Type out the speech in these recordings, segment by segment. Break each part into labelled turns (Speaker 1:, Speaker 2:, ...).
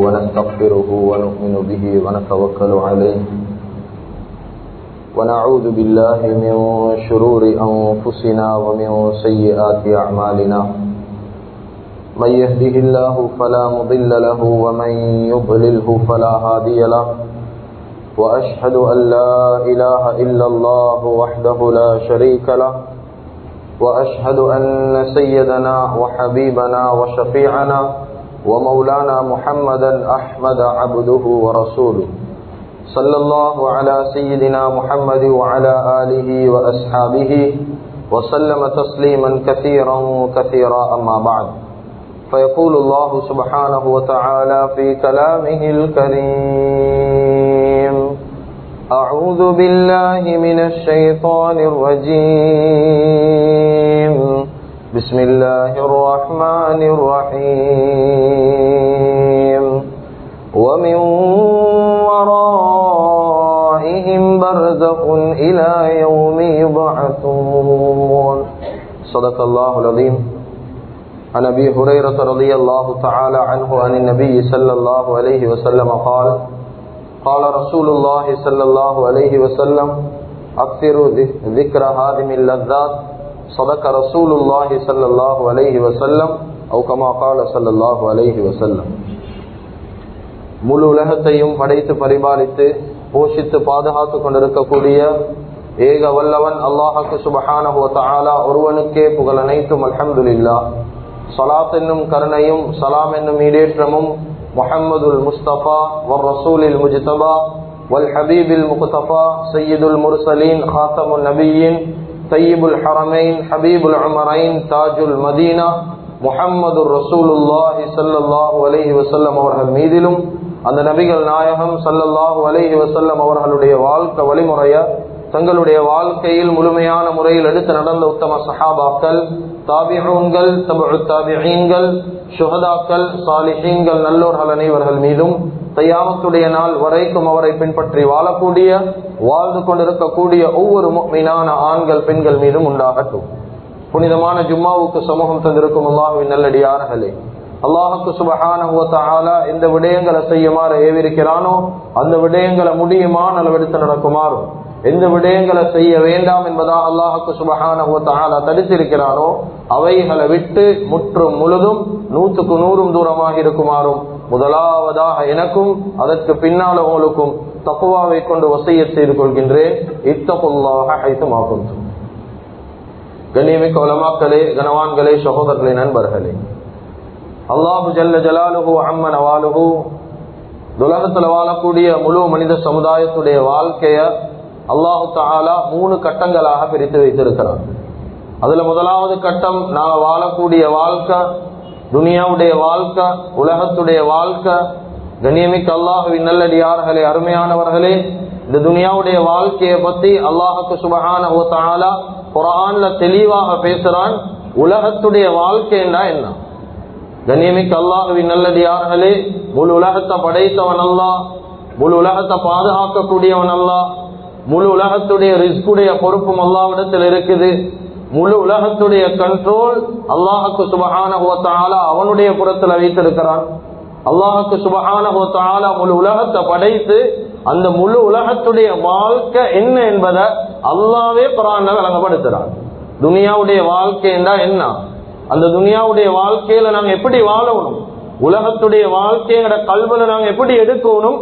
Speaker 1: ونستغفره ونؤمن به ونتوكل عليه ونعوذ بالله من شرور أنفسنا ومن سيئات أعمالنا من يهده الله فلا مضل له ومن يضلله فلا هادي له وأشهد أن لا إله إلا الله وحده لا شريك له وأشهد أن سيدنا وحبيبنا وشفيعنا ومولانا محمدا أحمد عبده ورسوله صلى الله على سيدنا محمد وعلى آله وأصحابه وسلم تسليما كثيرا كثيرا أما بعد فيقول الله سبحانه وتعالى في كلامه الكريم أعوذ بالله من الشيطان الرجيم بسم الله الرحمن الرحيم ومن ورائهم برزخ إلى يوم يبعثون صدق الله العظيم عن أبي هريرة رضي الله تعالى عنه عن النبي صلى الله عليه وسلم قال قال رسول الله صلى الله عليه وسلم أكثروا ذكر هادم اللذات صدق رسول الله صلى الله عليه وسلم أو كما قال صلى الله عليه وسلم. முழு உலகத்தையும் படைத்து பரிபாலித்து போஷித்து பாதுகாத்து கொண்டிருக்கக்கூடிய ஏக வல்லவன் அல்லாஹ்வுக்கு சுப்ஹானஹு வ தஆலா ஒருவனுக்கே புகழ் அனைத்தும். அல்ஹம்துலில்லாஹ். ஸலாத் என்னும் கருணையும் சலாம் என்னும் ஈடேற்றமும் முஹம்மதுல் முஸ்தபா வர் ரசூலில் முஜ்தபா வல் ஹபீபில் முக்தஃபா சய்யிதுல் முர்சலீன் காத்தமுன் நபியீன் தய்யிபுல் ஹரமைன் ஹபீபுல் உமரைன் தாஜுல் மதீனா முஹம்மதுர் ரசூலுல்லாஹி ஸல்லல்லாஹு அலைஹி வஸல்லம் அவர்கள் மீதிலும் அந்த நபிகள் நாயகம் ஸல்லல்லாஹு அலைஹி வஸல்லம் அவர்களுடைய வாழ்க்கை வழிமுறைய தங்களுடைய வாழ்க்கையில் முழுமையான முறையில் எடுத்து நடந்த உத்தம சஹாபாக்கள், தாபிஊன்கள், தபஉ தாபிஈன்கள், ஷுஹதாக்கள், சாலிஹீன்கள், நல்லோர்கள் அனைவர்கள் மீதும் கியாமத்துடைய நாள் வரைக்கும் அவரை பின்பற்றி வாழக்கூடிய வாழ்ந்து கொண்டிருக்கக்கூடிய ஒவ்வொரு முஃமினான ஆண்கள் பெண்கள் மீதும் உண்டாகட்டும். புனிதமான ஜும்மாவுக்கு சமூகம் தந்திருக்கும் அல்லாஹ்வின் நல்லடியார்களே, அல்லாஹ்வுக்கு சுப்ஹானஹு வ தஆலா எந்த விடயங்களை செய்யுமாறு ஏவிருக்கிறானோ அந்த விடயங்களை முடியுமான அளவெடுத்து நடக்குமாறும், எந்த விடயங்களை செய்ய வேண்டாம் என்பதாக அல்லாஹ்வுக்கு சுப்ஹானஹு வ தஆலா தடுத்திருக்கிறானோ அவைகளை விட்டு முற்றும் முழுதும் 100க்கு 100 தூரமாக இருக்குமாறும் முதலாவதாக எனக்கும் அதற்கு பின்னால் உங்களுக்கும் தக்வாவை கொண்டு வஸியத் செய்து கொள்கின்றேன். இத்தகுல்லாஹ ஹைதுமா குன்தும். கண்ணியமிக்க உலமாக்களே, கனவான்களே, சகோதரர்களே, நண்பர்களே, அல்லாஹு ஜல்ல ஜலாலுஹு அம்ம நவாலுஹு உலகத்துல வாழக்கூடிய முழு மனித சமுதாயத்துடைய வாழ்க்கைய அல்லாஹு தஆலா 3 கட்டங்களாக பிரித்து வைத்திருக்கிறார். அதுல முதலாவது கட்டம் நாங்க வாழக்கூடிய வாழ்க்கை, துனியாவுடைய வாழ்க்கை, உலகத்துடைய வாழ்க்கை. கண்ணியமிக்க அல்லாஹ்வின் நல்லடியார்களே, அருமையானவர்களே, இந்த துனியாவுடைய வாழ்க்கையை பத்தி அல்லாஹ்வுக்கு சுப்ஹானஹு வ தஆலா குர்ஆன்ல தெளிவாக பேசுறான். உலகத்துடைய வாழ்க்கைன்னா என்ன? கண்ணியமிக்க அல்லாஹ்வின் நல்லடியார்களே, முழு உலகத்தை படைத்தவன் அல்லாஹ், முழு உலகத்தை பாதுகாக்கக்கூடியவன் அல்லாஹ், முழு உலகத்துடைய ரிஸ்குடைய பொறுப்பும் அல்லாஹ்விடத்தில் இருக்குது. முழு உலகத்துடைய கண்ட்ரோல் அல்லாஹ்வுக்கு சுப்ஹானஹு வ தஆலா அவனுடைய புறத்தில் வைத்திருக்கிறான். அல்லாஹ்வுக்கு சுப்ஹானஹு வ தஆலா முழு உலகத்தை படைத்து அந்த முழு உலகத்துடைய வாழ்க்கை என்ன என்பதை அல்லாஹ்வே குர்ஆன்ல விளங்கப்படுத்துறான். துனியாவுடைய வாழ்க்கைன்னா என்ன, அந்த துனியாவுடைய வாழ்க்கையில நாங்க எப்படி வாழணும், உலகத்துடைய வாழ்க்கையோட கல்வில நாங்க எப்படி எடுக்கணும்,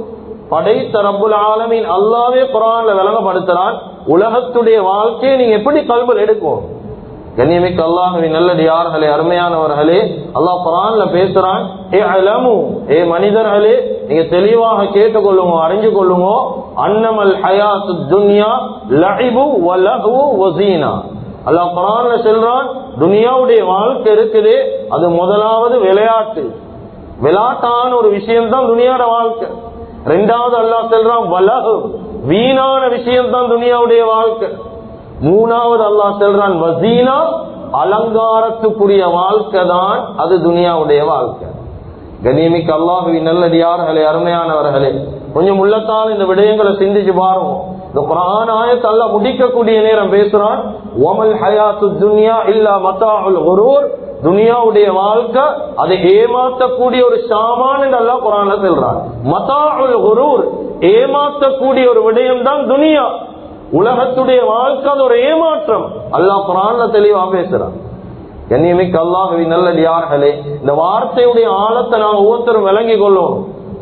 Speaker 1: படைத்த ரப்புல் ஆலமீன் அல்லாஹ்வே குர்ஆன்ல விளங்கப்படுத்துறான். உலகத்துடைய வாழ்க்கையை நீங்க எப்படி கல்வில எடுக்கணும். கண்ணியமிக்க அல்லாஹ்வின் நல்லடியார்களே, அருமையானவர்களே, அல்லாஹ் குர்ஆன்ல பேசுறான். ஏ மனிதர்களே, நீங்க தெளிவாக கேட்டுக்கொள்ளுங்க, அறிஞ்சு கொள்ளுங்க. அன்னமல் ஹயாத்துத் துன்யா லஇபு வ லஹ்வு வ ஸீனா. அல்லாஹ் குர்ஆன்ல சொல்றான், துனியாவுடைய வாழ்க்கை இருக்குது, அது முதலாவது விளையாட்டு, விளையாட்டான ஒரு விஷயம் தான் துனியாவோட வாழ்க்கை. ரெண்டாவது அல்லாஹ் சொல்றான் வலஹ், வீணான விஷயம் தான் துனியாவுடைய வாழ்க்கை. மூணாவது அல்லாஹ் சொல்றான் வஸீனா, அலங்காரத்துக்குரிய வாழ்க்கை தான் அது துனியாவுடைய வாழ்க்கை. கண்ணியமிக்க அல்லாஹ்வின் நல்லடியார்களே, அருமையானவர்களே, கொஞ்சம் உள்ளத்தால் இந்த விடயங்களை சிந்திச்சு பாருங்க. இந்த குர்ஆன் ஆயத்தை அல்லாஹ் முடிக்கக்கூடிய நேரம் பேசுறான், வமல் ஹயாத்துத் துன்யா இல்லா மதாஉல் குரூர். துனியாவுடைய வாழ்க்கை அதை ஏமாற்றக்கூடிய ஒரு சாமான் என்று அல்லாஹ் குர்ஆன்ல சொல்றான். மதாஉல் குரூர், ஏமாற்றக்கூடிய ஒரு விடயம் தான் துனியா. உலகத்துடைய வாழ்க்கை அது ஒரு ஏமாற்றம். அல்லாஹ் குர்ஆன்ல தெளிவா பேசுறான். கண்ணியமிக்க அல்லாஹ்வின் நல்லடியார்களே, இந்த வார்த்தையுடைய ஆழத்தை நாங்க ஒவ்வொருத்தரும் விளங்கி கொள்ளும்.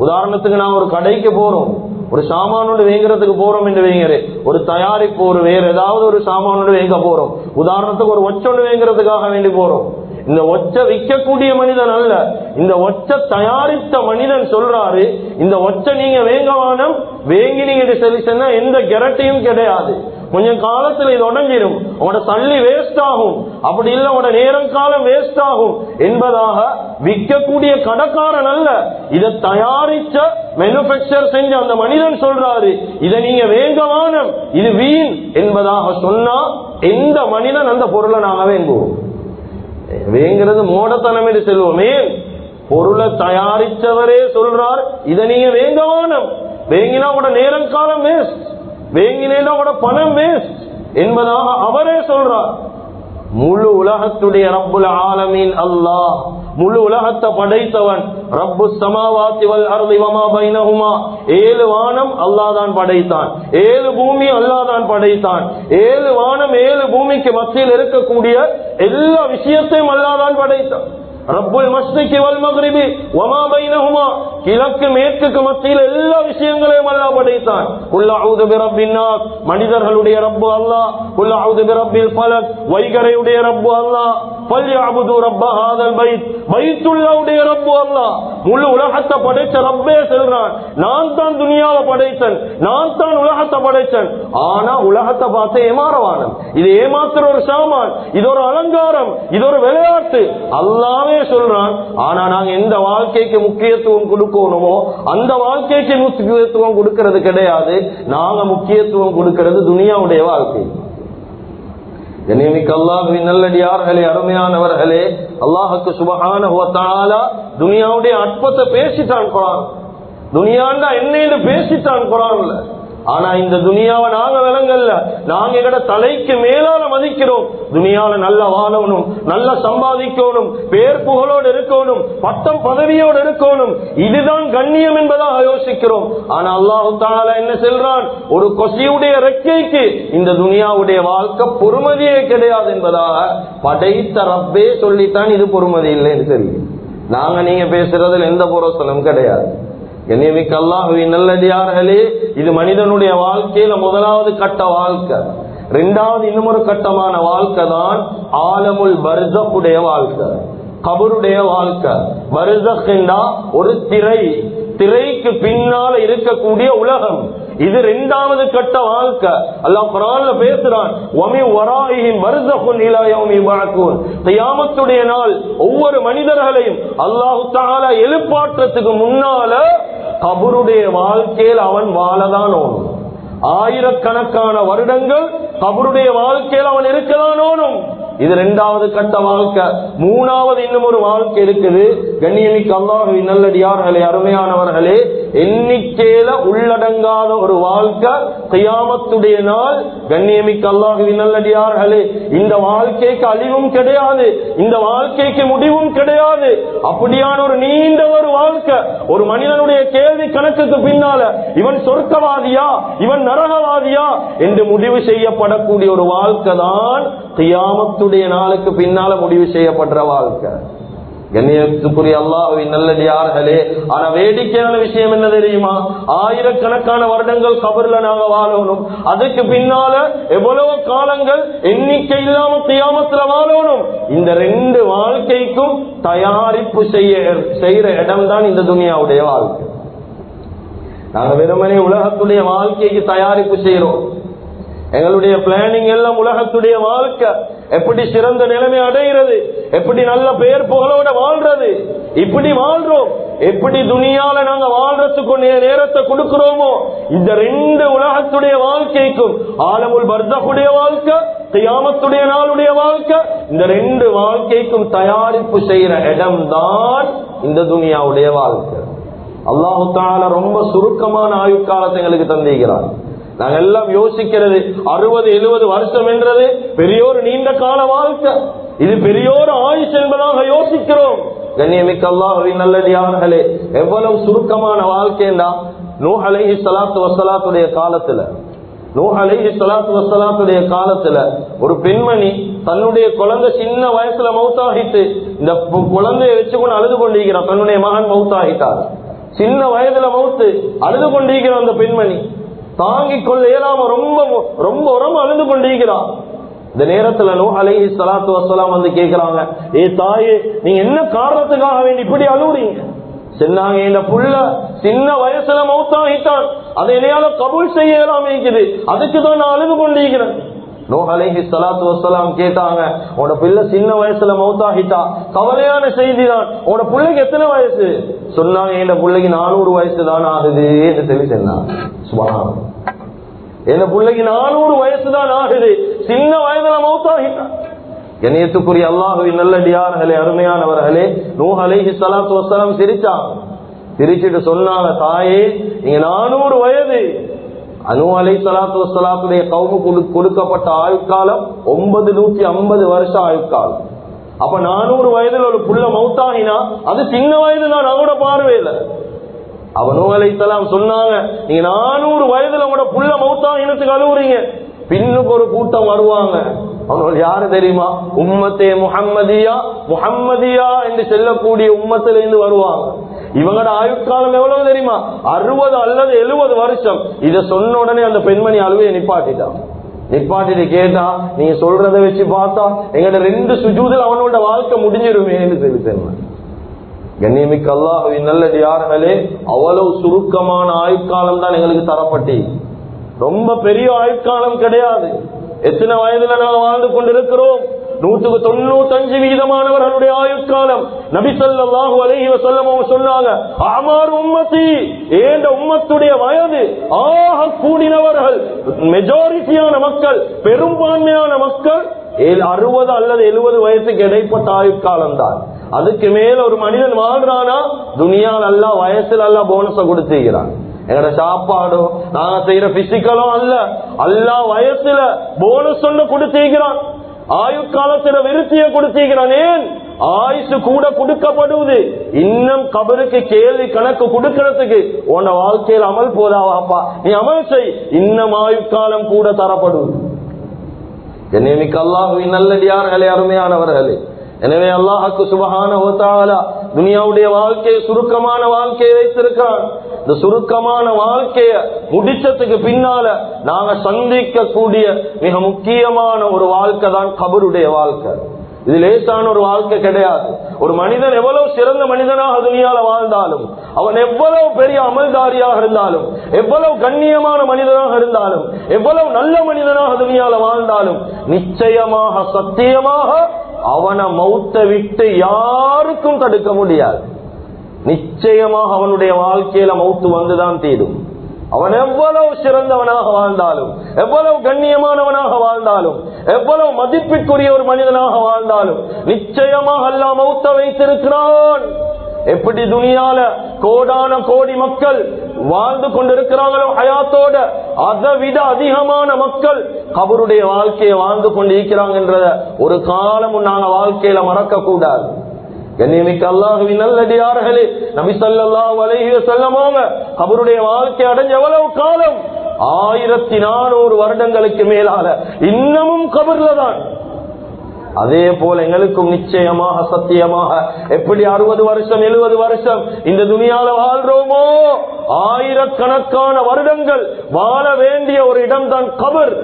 Speaker 1: உதாரணத்துக்கு நான் ஒரு கடைக்கு போறோம், ஒரு சாமானோடு வேங்கிறதுக்கு போறோம் என்று வைங்கிறேன். ஒரு தயாரிப்பு, ஒரு வேற ஏதாவது ஒரு சாமானோடு வேங்க போறோம். உதாரணத்துக்கு ஒரு ஒச்சொண்டு வேங்கிறதுக்காக வேண்டி போறோம். இந்த ஒச்ச விற்கக்கூடிய மனிதன் அல்ல, இந்த ஒச்ச தயாரித்த மனிதன் சொல்றாரு, இந்த ஒச்ச நீங்க வேங்கவானம், வேங்கி நீங்க சரி சொன்னா எந்த கேரண்டியும் கிடையாது. கொஞ்சம் காலத்துல இது உடஞ்சிடும், உங்களோட தள்ளி வேஸ்ட் ஆகும், அப்படி இல்லை உங்களோட நேரம் காலம் வேஸ்ட் ஆகும் என்பதாக விற்கக்கூடிய கடைக்காரன் அல்ல, இதை தயாரிச்ச மேனுபேக்சர் செஞ்ச அந்த மனிதன் சொல்றாரு, இதை நீங்க வேங்கவானம், இது வீண் என்பதாக சொன்னா எந்த மனிதன் அந்த பொருளை நாங்க வேங்குவோம்? வேங்கிறது மோடத்தனம் என்று செல்வோமே. பொருளை தயாரிச்சவரே சொல்றார், இதை நீங்க வேங்கவானம், வேங்கினா கூட நேரம் காலம் வேஸ்ட், வேங்கினா கூட பணம் வேஸ்ட் என்பதாக அவரே சொல்றார். முழு உலகத்துடைய ரப்புல் ஆலமீன் அல்லாஹ், முழு உலகத்தை படைத்தவன். ரப்பு ஸமாவாத்தி வல் அர்தி வமா பைனஹுமா, 7 வானம் அல்லாஹ் தான் படைத்தான், 7 பூமி அல்லாஹ் தான் படைத்தான். 7 வானம் 7 பூமிக்கு மத்தியில் இருக்கக்கூடிய எல்லா விஷயத்தையும் அல்லாஹ் தான் படைத்தான். ரப்புல் மஷ்ரிகி வல் மக்ரிபி வமா பைனஹுமா, கிழக்கு மேற்குக்கு மத்தியில் எல்லா விஷயங்களையும் அல்லாஹ் படைத்தான். குல் அஊது பிரப்பின் நாஸ், மனிதர்களுடைய ரப்பு அல்லாஹ். குல் அஊது பிரப்பில் ஃபலக், வைகரையுடைய ரப்பு அல்லாஹ். ஃபல்யஅபுது ரப்ப ஹாதல் பைத், பைத்துல்லாஹ்வுடைய ரப்பு அல்லாஹ். முழு உலகத்தை படைச்ச ரப்பே சொல்றான், நான் தான் துனியாவை படைத்தேன், நான் தான் உலகத்தை படைத்தேன். ஆனா உலகத்தை பார்த்து ஏமாறவானம், இது ஏமாத்துற ஒரு சாமான், இது ஒரு அலங்காரம், இது ஒரு விளையாட்டு அல்லாஹ்வே சொல்றான். ஆனா நாங்க எந்த வாழ்க்கைக்கு முக்கியத்துவம் கொடுக்கணுமோ அந்த வாழ்க்கைக்கு முக்கியத்துவம் கொடுக்கிறது கிடையாது. நாங்க முக்கியத்துவம் கொடுக்கிறது துனியாவுடைய வாழ்க்கை. கண்ணியமிக்க அல்லாஹ்வின் நல்லடியார்களே, அருமையானவர்களே, அல்லாஹ்வுக்கு சுப்ஹானஹு வ தஆலா துனியாவுடைய அற்பத்தை பேசிட்டான் குர்ஆன். துனியாண்டா என்னன்னு பேசிட்டான் குர்ஆன்ல. ஆனா இந்த துனியாவை நாங்க விளங்கல்ல, நாங்க எங்கட தலைக்கு மேலால மதிக்கிறோம். துனியால நல்ல வாழணும், நல்ல சம்பாதிக்கணும், பேர் புகழோடு இருக்கணும், பட்டம் பதவியோடு இருக்கணும், இதுதான் கண்ணியம் என்பதாக யோசிக்கிறோம். ஆனா அல்லாஹ் தஆலா என்ன சொல்றான், ஒரு கொசியுடைய ரெக்கைக்கு இந்த துனியாவுடைய வாழ்க்கை பொறுமதியே கிடையாது என்பதாக படைத்த ரப்பே சொல்லித்தான் இது பொறுமதி இல்லைன்னு சொல்லி. நாங்க நீங்க பேசுறதுல எந்த பொருத்தலும் கிடையாது. கண்ணியமிக்க அல்லாஹ்வின் நல்லடியார்களே, இது மனிதனுடைய வாழ்க்கையில முதலாவது கட்ட வாழ்க்கை. 2வது இன்னும் ஒரு கட்டமான வாழ்க்கை தான் ஆலமுல் பர்ஸக்குடைய வாழ்க்கை, கபருடைய வாழ்க்கை. பர்ஸக் என்றா ஒரு திரை, திரைக்கு பின்னால இருக்கக்கூடிய உலகம். இது 2வது கட்ட வாழ்க்கை. அல்லாஹ் குர்ஆன்ல பேசுறான், வமி வராயிஹிம் பர்ஸகுன் இலா யௌமி யுபஅஸூன். கியாமத்துடைய நாள் ஒவ்வொரு மனிதர்களையும் அல்லாஹ் தஆலா எழுப்பாற்றத்துக்கு முன்னால கபருடைய வாழ்க்கையில் அவன் வாழதானோனும். 1000கணக்கான வருடங்கள் கபருடைய வாழ்க்கையில் அவன் இருக்கதானோனும். இது 2வது கட்ட வாழ்க்கை. 3வது இன்னும் ஒரு வாழ்க்கை இருக்குது. கண்ணியமிக்க அல்லாஹ்வின் நல்லடியார்களே, அருமையானவர்களே, எண்ணிக்கையில உள்ளடங்காத ஒரு வாழ்க்கை கியாமத்துடைய நாள். கண்ணியமிக்க அல்லாஹ்வின் நல்லடியார்களே, இந்த வாழ்க்கைக்கு அழிவும் கிடையாது, இந்த வாழ்க்கைக்கு முடிவும் கிடையாது. அப்படியான ஒரு நீண்ட ஒரு வாழ்க்கை, ஒரு மனிதனுடைய கேள்வி கணக்குக்கு பின்னால இவன் சொர்க்கவாதியா இவன் நரகவாதியா என்று முடிவு செய்யப்படக்கூடிய ஒரு வாழ்க்கை தான் கியாமத்துடைய நாளுக்கு பின்னால முடிவு செய்யப்படுற வாழ்க்கை. கண்ணியத்துக்குரிய அல்லாஹ்வின் நல்லடியார்களே, ஆனா வேடிக்கையான விஷயம் என்ன தெரியுமா, 1000கணக்கான வருடங்கள் கபர்ல நாங்க வாழணும், அதுக்கு பின்னால எவ்வளவு காலங்கள் எண்ணிக்கை இல்லாம கியாமத்துல வாழணும். இந்த 2 வாழ்க்கைக்கும் தயாரிப்பு செய்யற இடம் தான் இந்த துனியாவுடைய வாழ்க்கை. நாங்க வெறுமனே உலகத்துடைய வாழ்க்கைக்கு தயாரிப்பு செய்யறோம். எங்களுடைய பிளானிங் எல்லாம் உலகத்துடைய வாழ்க்கை, எப்படி சிறந்த நிலைமை அடைகிறது, எப்படி நல்ல பெயர் புகழோட வாழ்றது, இப்படி வாழ்றோம். எப்படி துனியால நாங்க வாழ்றதுக்கு நேரத்தை கொடுக்கிறோமோ, இந்த 2 உலகத்துடைய வாழ்க்கைக்கும், ஆலமுல் பர்ஸக்குடைய வாழ்க்கை, கியாமத்துடைய நாளுடைய வாழ்க்கை, இந்த 2 வாழ்க்கைக்கும் தயாரிப்பு செய்யற இடம் தான் இந்த துனியாவுடைய வாழ்க்கை. அல்லாஹ் தஆலா ரொம்ப சுருக்கமான ஆயுட்காலத்தை எங்களுக்கு தந்திருக்கிறார். நாங்க எல்லாம் யோசிக்கிறது 60-70 வருஷம் என்றது பெரிய ஒரு நீண்ட கால வாழ்க்கை. இது பெரியோர் ஆயுஷ் என்பதாக யோசிக்கிறோம். கண்ணியமிக்க அல்லாஹ்வின் நல்லடியார்களே, எவ்வளவு சுருக்கமான வாழ்க்கைன்னா, நூஹ் அலைஹிஸ்ஸலாத்து வஸ்ஸலாத்துடைய காலத்துல ஒரு பெண்மணி தன்னுடைய குழந்தை சின்ன வயசுல மௌத்தாகிட்டு, இந்த குழந்தைய வச்சுக்கொண்டு அழுது கொண்டிருக்கிறார். தன்னுடைய மகன் மௌத்தாகிட்டார், சின்ன வயதுல மௌத்து, அழுது கொண்டிருக்கிற அந்த பெண்மணி தாங்கிக் கொள்ள இயலாம ரொம்ப உரமா அழுது கொண்டிருக்கிறார். இந்த நேரத்துல நூஹ் அலைஹிஸ்ஸலாத்து வஸ்ஸலாம் வந்து கேக்குறாங்க, ஏ தாயே, நீங்க என்ன காரணத்துக்காக வேண்டி இப்படி அழுவுறீங்க? சொன்னாங்க, இந்த புள்ள சின்ன வயசுல மௌத்தாகிட்டான், அதை என்னையால கபூல் செய்ய இயலாம இருக்குது, அதுக்குதான் நான் அழுது கொண்டிருக்கிறேன். நூஹ் அலைஹிஸ்ஸலாத்து வஸ்ஸலாம் கேட்டாங்க, உன்னோட பிள்ளை சின்ன வயசுல மௌத்தாகிட்டா, கவலையான செய்திதான். உன்னோட பிள்ளைக்கு எத்தனை வயசு? சொன்னாங்க, என் பிள்ளைக்கு 400 வயசு தான் ஆகுது என்று சொல்லி சொன்னாங்க. சுப்ஹானல்லாஹ், என் பிள்ளைக்கு 400 வயசு தான் ஆகுது, சின்ன வயதுல மௌத்தாகிட்டான். கண்ணியத்துக்குரிய அல்லாஹ்வின் நல்லடியார்களே, அருமையானவர்களே, நூஹ் அலைஹிஸ்ஸலாத்து வஸ்ஸலாம் சிரிச்சிட்டு சொன்னாங்க, தாயே, நீங்க 400 வயது. நூஹ் அலைஹிஸ்ஸலாத்து வஸ்ஸலாத்துடைய கௌமுக்கு கொடுக்கப்பட்ட ஆயுட்காலம் 950 வருஷம் ஆயுட்காலம். அப்ப 400 வயதுல ஒரு புள்ள மௌத்தாகினா அது சின்ன வயது தான் அவனோட பார்வையில. நூஹ் அலைஹிஸ்ஸலாம் சொன்னாங்க, நீங்க 400 வயதுல உங்களோட புள்ள மௌத்தாகினத்துக்கு அழுவுறீங்க, பின்னுக்கு ஒரு கூட்டம் வருவாங்க. அவனோட யாரு தெரியுமா? உம்மத்தே முஹம்மதியா என்று செல்லக்கூடிய உம்மத்திலிருந்து வருவாங்க. இவங்களோட ஆயுட்காலம் எவ்வளவு தெரியுமா? 60 அல்லது 70 வருஷம். இத சொன்ன உடனே அந்த பெண்மணி அழுவையை நிப்பாட்டிட்டு கேட்டா, நீங்க சொல்றதை வச்சு பார்த்தா எங்கட 2 சுஜூதில் அவனோட வாழ்க்கை முடிஞ்சிருமே என்று சொல்லி சொன்னாங்க. கண்ணியமிக்க அல்லாஹ்வின் நல்லடியார்களே, அவ்வளவு சுருக்கமான ஆயுட்காலம் தான் எங்களுக்கு தரப்பட்டி. ரொம்ப பெரிய ஆயுட்காலம் கிடையாது. எத்தனை வயதுல நாங்கள் வாழ்ந்து கொண்டிருக்கிறோம்? 195% ஆயுட்காலம். நபி ஸல்லல்லாஹு அலைஹி வஸல்லம் சொன்னாங்க, அமார் உம்மத்தி, ஏண்ட உம்மத்துடைய வயது ஆக கூடினவர்கள், மெஜாரிட்டியான மக்கள், பெரும்பான்மையான மக்கள் 60 அல்லது 70 வயசுக்கு இடைப்பட்ட ஆயுட்காலம் தான். அதுக்கு மேல ஒரு மனிதன் வாழ்றானா, துனியால் அல்லாஹ் வயசுல அல்லாஹ் போனஸ கொடுத்துக்கிறான். எங்கட சாப்பாடோ நாங்க செய்யற பிசிக்கலோ அல்ல, அல்லாஹ் வயசுல போனஸ் ஒன்று கொடுத்திருக்கிறான், ஆயுட்காலத்தில விருத்திய கொடுத்திருக்கிறான். ஏன்? ஆயுசு கூட கொடுக்கப்படுவது, இன்னும் கபருக்கு கேள்வி கணக்கு கொடுக்கிறதுக்கு உன்ன வாழ்க்கையில் அமல் போதாவாப்பா, நீ அமல் செய், இன்னும் ஆயுட்காலம் கூட தரப்படுவது. கண்ணியமிக்க அல்லாஹ்வின் நல்லடியார்களே, அருமையானவர்களே, எனவே அல்லாஹ்வுக்கு சுப்ஹானஹு வ தஆலா துனியாவுடைய வாழ்க்கையை சுருக்கமான வாழ்க்கையை வைத்திருக்கிறான். இந்த சுருக்கமான வாழ்க்கைய முடிச்சதுக்கு பின்னால நாங்க சந்திக்க கூடிய மிக முக்கியமான ஒரு வாழ்க்கை தான் கபருடைய வாழ்க்கை. இது லேசான ஒரு வாழ்க்கை கிடையாது. ஒரு மனிதன் எவ்வளவு சிறந்த மனிதனாக துனியால வாழ்ந்தாலும், அவன் எவ்வளவு பெரிய அமல்தாரியாக இருந்தாலும், எவ்வளவு கண்ணியமான மனிதனாக இருந்தாலும், எவ்வளவு நல்ல மனிதனாக துனியால வாழ்ந்தாலும், நிச்சயமாக சத்தியமாக அவனை மௌத்தை விட்டு யாருக்கும் தடுக்க முடியாது. நிச்சயமாக அவனுடைய வாழ்க்கையில மௌத்து வந்துதான் தீரும். அவன் எவ்வளவு சிறந்தவனாக வாழ்ந்தாலும், எவ்வளவு கண்ணியமானவனாக வாழ்ந்தாலும், எவ்வளவு மதிப்பிற்குரிய ஒரு மனிதனாக வாழ்ந்தாலும், நிச்சயமாக அல்லாஹ் மௌத்த வைத்திருக்கிறான். எப்படி துனியால கோடான கோடி மக்கள் வாழ்ந்து கொண்டிருக்கிறாங்களோ ஹயாத்தோட, அதை விட அதிகமான மக்கள் கபருடைய வாழ்க்கையை வாழ்ந்து கொண்டிருக்கிறாங்க என்றத ஒரு காலமும் நாங்க வாழ்க்கையில மறக்க கூடாது. கண்ணியமிக்க அல்லாஹ்வின் நல்லடியார்களே, நபி ஸல்லல்லாஹு அலைஹி வஸல்லம் கபருடைய வாழ்க்கை அடைஞ்ச எவ்வளவு காலம்? 1400 வருடங்களுக்கு மேலால இன்னமும் கபர்ல தான். அதே போல எங்களுக்கும் நிச்சயமாக சத்தியமாக எப்படி 60 வருஷம் 70 வருஷம் இந்த துனியால வாழ்றோமோ, ஆயிரக்கணக்கான வருடங்கள் வாழ வேண்டிய ஒரு இடம் தான் கபர்.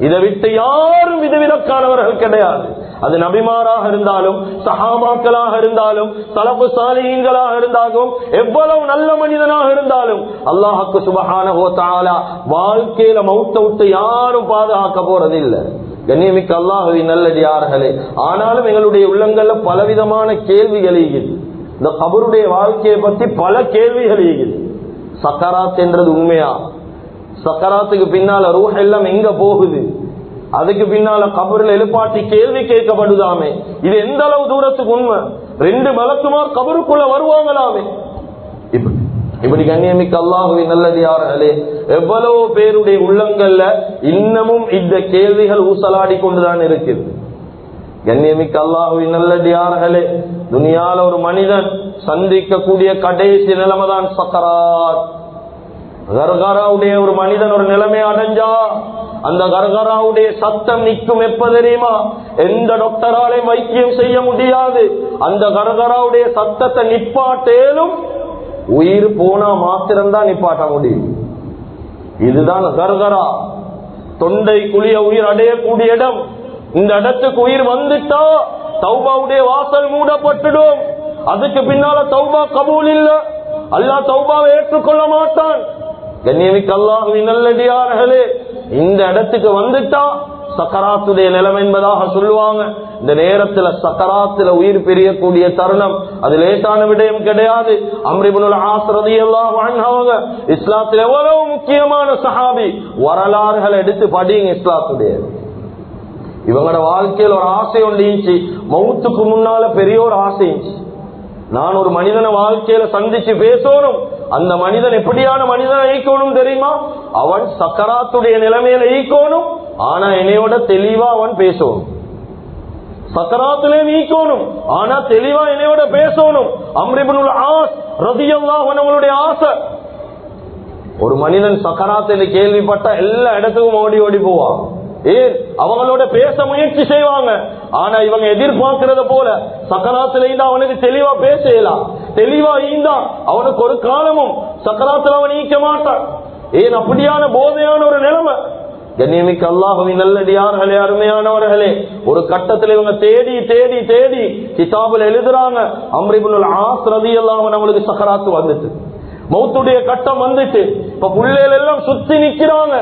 Speaker 1: இதை விட்டு யாரும் விதிவிலக்கானவர்கள் கிடையாது. அது நபிமாராக இருந்தாலும், சஹாபாக்களாக இருந்தாலும், சலஃபு சாலிஹீன்களாக இருந்தாலும், எவ்வளவு நல்ல மனிதனாக இருந்தாலும், அல்லாஹ்வுக்கு சுப்ஹானஹு வ தஆலா வாழ்க்கையில மௌத்தை விட்டு யாரும் பாதுகாக்க போறதில்லை. கண்ணியமிக்க அல்லாஹ்வின் நல்லடியார்களே, ஆனாலும் எங்களுடைய உள்ளங்கள்ல பலவிதமான கேள்விகள் இருக்குது. இந்த கபருடைய வாழ்க்கையை பத்தி பல கேள்விகள் இருக்குது. சக்கராத் என்றது உண்மையா? சக்கராத்துக்கு பின்னால ரூஹ் எல்லாம் எங்க போகுது? அதுக்கு பின்னால கபரில் எழுப்பாட்டி கேள்வி கேட்கப்படுதாமே, இது எந்த அளவு தூரத்துக்கு உண்மை? 2 மலக்குமார் கபருக்குள்ள வருவாங்களாமே. இப்படி கண்ணியமிக்க அல்லாஹ்வின் நல்லடியார்களே, எவ்வளவு பேருடைய உள்ளங்கள்ல இன்னமும் இந்த கேள்விகள் ஊசலாடி கொண்டுதான் இருக்குது. கண்ணியமிக்க அல்லாஹ்வின் நல்லடியார்களே, துனியால ஒரு மனிதன் சந்திக்கக்கூடிய கடைசி நிலைமைதான் சக்கராத். கர்கராவுடைய ஒரு மனிதன் ஒரு நிலைமை அடைஞ்சா அந்த கர்கராவுடைய சத்தம் நிற்கும் எப்ப தெரியுமா? எந்த டாக்டராலையும் வைத்தியம் செய்ய முடியாது. அந்த கர்கராவுடைய சத்தத்தை நிப்பாட்டேலும் உயிர் போனா மாத்திரம்தான் நிப்பாட்ட முடியும். இதுதான் கர்கரா. தொண்டை குழிய உயிர் அடையக்கூடிய இடம். இந்த இடத்துக்கு உயிர் வந்துட்டா தௌபாவுடைய வாசல் மூடப்பட்டுடும். அதுக்கு பின்னால தௌபா கபூல் இல்ல, அல்லாஹ் தௌபாவை ஏற்றுக்கொள்ள மாட்டான். கண்ணியமிக்க அல்லாஹ்வின் நல்லடியார்களே, இந்த இடத்துக்கு வந்துட்டா சக்கராத்துடைய நிலைமை என்பதாக சொல்லுவாங்க. இந்த நேரத்துல சக்கராத்துல உயிர் பிரியக்கூடிய தருணம் அது லேசான விடயம் கிடையாது. அம்ர் இப்னுல் ஆஸ் ரலியல்லாஹு அன்ஹு அவங்க இஸ்லாத்தில் எவ்வளவு முக்கியமான சஹாபி. வரலாறுகளை எடுத்து படிங்க இஸ்லாத்துடைய. இவங்களோட வாழ்க்கையில் ஒரு ஆசை ஒன்று இருந்துச்சு. மௌத்துக்கு முன்னால பெரிய ஒரு ஆசை இருந்துச்சு. நான் ஒரு மனிதனை வாழ்க்கையில சந்திச்சு பேசணும். அந்த மனிதன் எப்படியான மனிதனை ஈக்கணும் தெரியுமா? அவன் சக்கராத்துடைய நிலைமையில ஈக்கணும், ஆனா என்னையோட தெளிவா அவன் பேசணும். சக்கராத்திலே ஈக்கணும், ஆனா தெளிவா என்னையோட பேசணும். அம்ர் இப்னுல் ஆஸ் ரலியல்லாஹு அன்ஹுடைய ஆசை. ஒரு மனிதன் சக்கராத்தில கேள்விப்பட்ட எல்லா இடத்துக்கும் ஓடி ஓடி போவான். ஏன்? அவங்களோட பேச முயற்சி செய்வாங்க. ஆனா இவங்க எதிர்பார்க்கிறத போல சக்கராத்துல இருந்தா அவனுக்கு தெளிவா பேசலாம். தெளிவா இருந்தா அவனுக்கு ஒரு காலமும் சக்கராத்துல அவன் நீக்க மாட்டான். ஏன்? அப்படியான போதையான ஒரு நிலைமை. கண்ணியமிக்க அல்லாஹ்வின் நல்லடியார்களே, அருமையானவர்களே, ஒரு கட்டத்தில் இவங்க தேடி தேடி தேடி கிதாபுல எழுதுறாங்க. அம்ர் இப்னுல் ஆஸ் ரலியல்லாஹு அன்ஹு அவங்களுக்கு சக்கராத்து வந்துச்சு. மௌத்துடைய கட்டம் வந்துட்டு இப்ப புள்ளைகள் எல்லாம் சுத்தி நிக்கிறாங்க.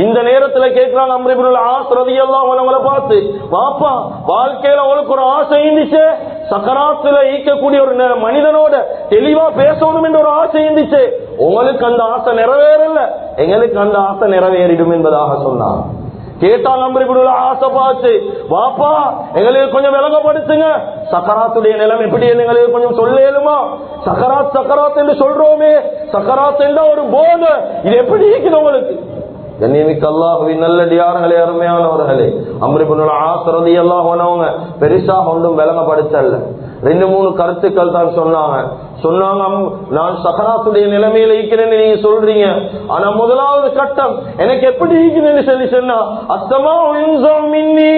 Speaker 1: இந்த நேரத்துல கேட்கிறாங்க அம்ர் இப்னுல் ஆஸ் ரலியல்லாஹு அன்ஹு பார்த்து, வாப்பா வாழ்க்கையில உங்களுக்கு ஒரு ஆசை இருந்துச்சு, சக்கராத்துல ஈக்கக்கூடிய ஒரு மனிதனோட தெளிவா பேசணும் என்ற ஒரு ஆசை இருந்துச்சு, உங்களுக்கு அந்த ஆசை நிறைவேறல, எங்களுக்கு அந்த ஆசை நிறைவேறிடும் என்பதாக சொன்னார். கேட்டாங்க அம்ர் இப்னுல் ஆஸ் பார்த்து, வாப்பா எங்களுக்கு கொஞ்சம் விளங்கப்படுத்துங்க, சக்கராத்துடைய நிலைமை எப்படி எங்களுக்கு கொஞ்சம் சொல்லேலுமா? சக்கராத் சக்கராத் என்று சொல்றோமே, சக்கராத் என்ற ஒரு போதை, இது எப்படி இருக்குது உங்களுக்கு? கண்ணியமிக்க அல்லாஹ்வின் நல்லடியார்களே, அருமையானவர்களே, அம்ர் இப்னுல் ஆஸ் ரலியல்லாஹு அன்ஹு பெருசா ஒன்றும் விளங்கப்படுத்தல. 2-3 கருத்துக்கள் தான் சொன்னாங்க. நான் சக்கராத்துடைய நிலைமையில இருக்கிறேன்னு நீங்க சொல்றீங்க, ஆனா முதலாவது கட்டம் எனக்கு எப்படி இருக்குன்னு சொல்லி சொன்னா, அஸ்ஸமா மின்னி,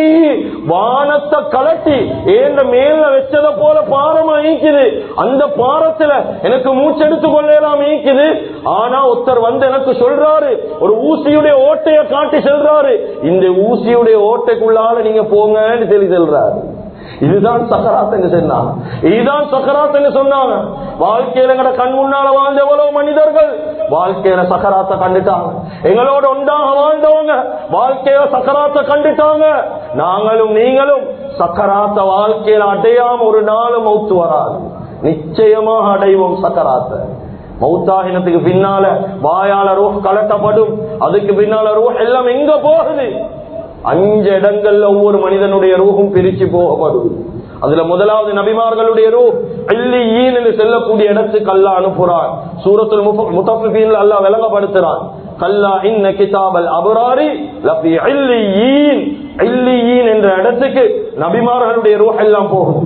Speaker 1: வானத்தை கலட்டி ஏந்த மேல வச்சத போல பாரமா ஈக்குது. அந்த பாரத்துல எனக்கு மூச்செடுத்து கொள்ளலாம் ஈக்குது. ஆனா ஒருத்தர் வந்து எனக்கு சொல்றாரு, ஒரு ஊசியுடைய ஓட்டைய காட்டி சொல்றாரு, இந்த ஊசியுடைய ஓட்டைக்குள்ளால நீங்க போங்கன்னு சொல்லி சொல்றாரு. இதுதான் சக்கராத் என்று சொன்னாங்க. இதுதான் சக்கராத் என்று சொன்னாங்க. வாழ்க்கையில எங்கட கண் முன்னால வாழ்ந்த எவ்வளவு மனிதர்கள் வாழ்க்கையில சக்கராத்தை கண்டுட்டாங்க. எங்களோட ஒன்றாக வாழ்ந்தவங்க வாழ்க்கையில சக்கராத்தை கண்டுட்டாங்க. நாங்களும் நீங்களும் சக்கராத்த வாழ்க்கையில அடையாம ஒரு நாளும் மௌத்து வராது. நிச்சயமாக அடைவோம் சக்கராத்தை. மௌத்தாகினத்துக்கு பின்னால வாயால ரூஹ் கலட்டப்படும். அதுக்கு பின்னால ரூஹ் எல்லாம் எங்க போகுது? 5 இடங்கள்ல ஒவ்வொரு மனிதனுடைய ரூஹும் பிரிச்சு போகப்படும். அதுல முதலாவது நபிமார்களுடைய ரூஹ் இல்லியீன் என்று சொல்லக்கூடிய இடத்துக்கு அல்லாஹ் அனுப்புறான். சூரத்துல் முத்தஃபிஃபீன்ல அல்லாஹ் விளங்கப்படுத்துறான், கல்லா இன்ன கிதாபல் அப்ராரி லஃபீ இல்லியீன். இல்லியீன் என்ற இடத்துக்கு நபிமார்களுடைய ரூஹ் எல்லாம் போகுது.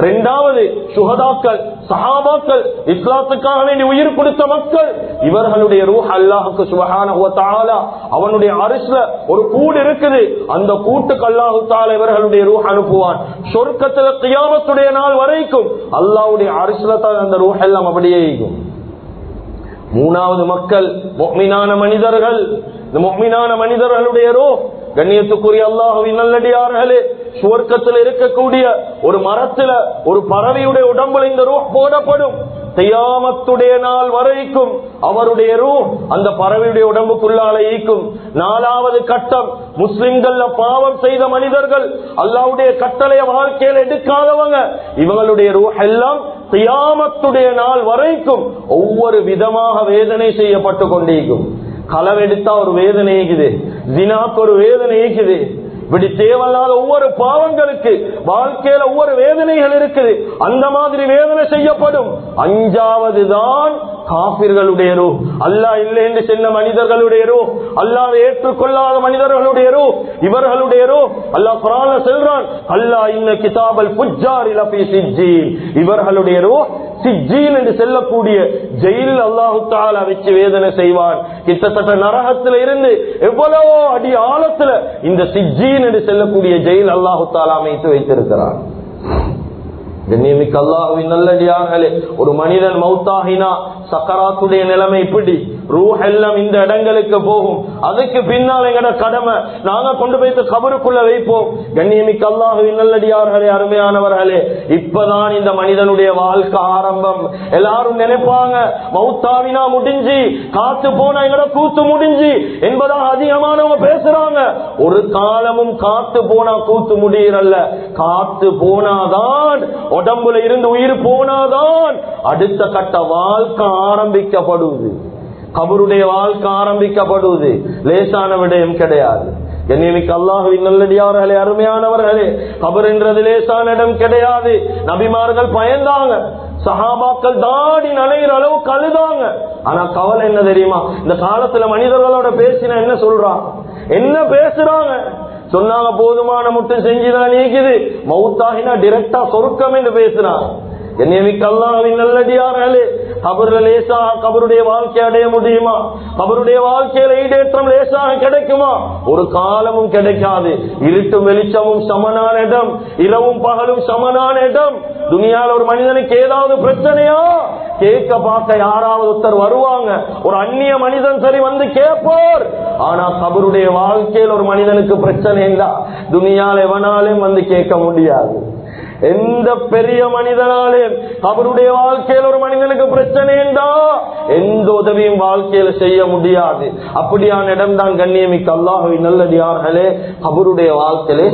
Speaker 1: 2வது சுஹதாக்கள், சஹாபாக்கள், இஸ்லாத்துக்காக வேண்டி உயிர் கொடுத்த மக்கள், இவர்களுடைய ரூஹ் அல்லாஹ்வுக்கு சுப்ஹானஹு வ தஆலா அவனுடைய அர்ஷ்ல ஒரு கூடு இருக்குது. அந்த கூட்டுக்கு அல்லாஹ் தஆலா இவர்களுடைய ரூஹ் அனுப்புவான். சொர்க்கத்துல கியாமத்துடைய நாள் வரைக்கும் அல்லாஹ்வுடைய அர்ஷ்ல தான் அந்த ரூஹ் எல்லாம் அப்படியே இருக்கும். 3வது மக்கள் முஃமினான மனிதர்கள். இந்த முஃமினான மனிதர்களுடைய ரூஹ், கண்ணியத்துக்குரிய அல்லாஹ்வின் நல்லடியார்களே, சுவர்க்கத்தில் இருக்கக்கூடிய ஒரு மரத்துல ஒரு பறவையுடைய உடம்புல இந்த ரூஹ் போடப்படும். கியாமத்துடைய நாள் வரைக்கும் அவருடைய ரூஹ் அந்த பறவையுடைய உடம்புக்குள்ளால ஈக்கும். 4வது கட்டம், முஸ்லிம்கள்ல பாவம் செய்த மனிதர்கள், அல்லாஹ்வுடைய கட்டளைய வாழ்க்கையில் எடுக்காதவங்க, இவங்களுடைய ரூஹ் எல்லாம் கியாமத்துடைய நாள் வரைக்கும் ஒவ்வொரு விதமாக வேதனை செய்யப்பட்டு கொண்டிருக்கும். களவெடுத்தா ஒரு வேதனை இருக்குது, ஜினாக்கு ஒரு வேதனை இருக்குது, இப்படி தேவையில்லாத ஒவ்வொரு பாவங்களுக்கு வாழ்க்கையில ஒவ்வொரு வேதனைகள் இருக்குது. அந்த மாதிரி வேதனை செய்யப்படும். அஞ்சாவது தான் காபிர்களுடைய ரூஹ், அல்லாஹ் இல்லை என்று சொன்ன மனிதர்களுடைய ரூஹ், அல்லாஹ்வை ஏற்றுக்கொள்ளாத மனிதர்களுடைய ரூஹ், இவர்களுடைய ரூஹ். அல்லாஹ் குர்ஆன்ல சொல்றான், அல்லாஹ் இன்ன கிதாபல் ஃபுஜ்ஜாரி லஃபீ சிஜ்ஜீன், இவர்களுடைய ரூஹ் சிஜ்ஜீன் என்று சொல்லக்கூடிய ஜெயில் அல்லாஹ் தஆலா வச்சு வேதனை செய்வான். கிட்டத்தட்ட நரகத்தில் இருந்து எவ்வளவோ அடி ஆழத்துல இந்த சிஜ்ஜீன் என்று சொல்லக்கூடிய ஜெயில் அல்லாஹ் தஆலா அமைத்து வைத்திருக்கிறான். கண்ணியமிக்க அல்லாஹ்வின் நல்லடியார்களே, ஒரு மனிதன் மௌத்தாகினா சக்கராத்துடைய நிலைமை இப்படி, ரூஹ் எல்லாம் இந்த இடங்களுக்கு போகும். அதுக்கு பின்னால் எங்கட கடமை, நாங்க கொண்டு போய் கபருக்குள்ள வைப்போம். கண்ணியமிக்க அல்லாஹ்வின் நல்லடியார்களே, அருமையானவர்களே, இப்பதான் இந்த மனிதனுடைய வாழ்க்கை ஆரம்பம். எல்லாரும் நினைப்பாங்க மௌத்தாவினா முடிஞ்சு, காத்து போனா எங்கட கூத்து முடிஞ்சு என்பதாக அதிகமானவங்க பேசுறாங்க. ஒரு காலமும் காத்து போனா கூத்து முடியறல்ல. காத்து போனாதான், உடம்புல இருந்து உயிர் போனாதான் அடுத்த கட்ட வாழ்க்கை ஆரம்பிக்கப்படுவது, கபருடைய வாழ்க்கை ஆரம்பிக்கப்படுவது. லேசான விடயம் கிடையாது. கண்ணியமிக்க அல்லாஹ்வின் நல்லடியார்களே, அருமையானவர்களே, கபர் என்றது லேசான இடம் கிடையாது. நபிமார்கள் பயந்தாங்க, சஹாபாக்கள் தாடி நனைகிற அளவு கழுதாங்க. ஆனா கவலை என்ன தெரியுமா? இந்த காலத்துல மனிதர்களோட பேசினா என்ன சொல்றாங்க, என்ன பேசுறாங்க? சொன்னாங்க போதுமான மட்டும் செஞ்சுதான் நீக்குது, மௌத்தாகினா டிரெக்டா சொர்க்கம் என்று பேசுறாங்க. கண்ணியமிக்க அல்லாஹ்வின் நல்லடியார்களே, கபர்ல லேசாக கபருடைய வாழ்க்கை அடைய முடியுமா? கபருடைய வாழ்க்கையில ஈடேற்றம் லேசாக கிடைக்குமா? ஒரு காலமும் கிடைக்காது. இருட்டும் வெளிச்சமும் சமனான இடம், இரவும் பகலும் சமனான இடம். துனியால ஒரு மனிதனுக்கு ஏதாவது பிரச்சனையா கேட்க பார்க்க யாராவது ஒருத்தர் வருவாங்க, ஒரு அந்நிய மனிதன் சரி வந்து கேட்பார். ஆனா கபருடைய வாழ்க்கையில் ஒரு மனிதனுக்கு பிரச்சனை இல்ல, துனியால எவனாலும் வந்து கேட்க முடியாது. எந்த பெரிய மனிதனாலே கபருடைய வாழ்க்கையில் ஒரு மனிதனுக்கு பிரச்சனை என்றா எந்த உதவியும் வாழ்க்கையில செய்ய முடியாது. அப்படியான இடம் தான் கண்ணியமிக்க அல்லாஹ்வின் நல்லடியார்களே கபருடைய வாழ்க்கையிலே.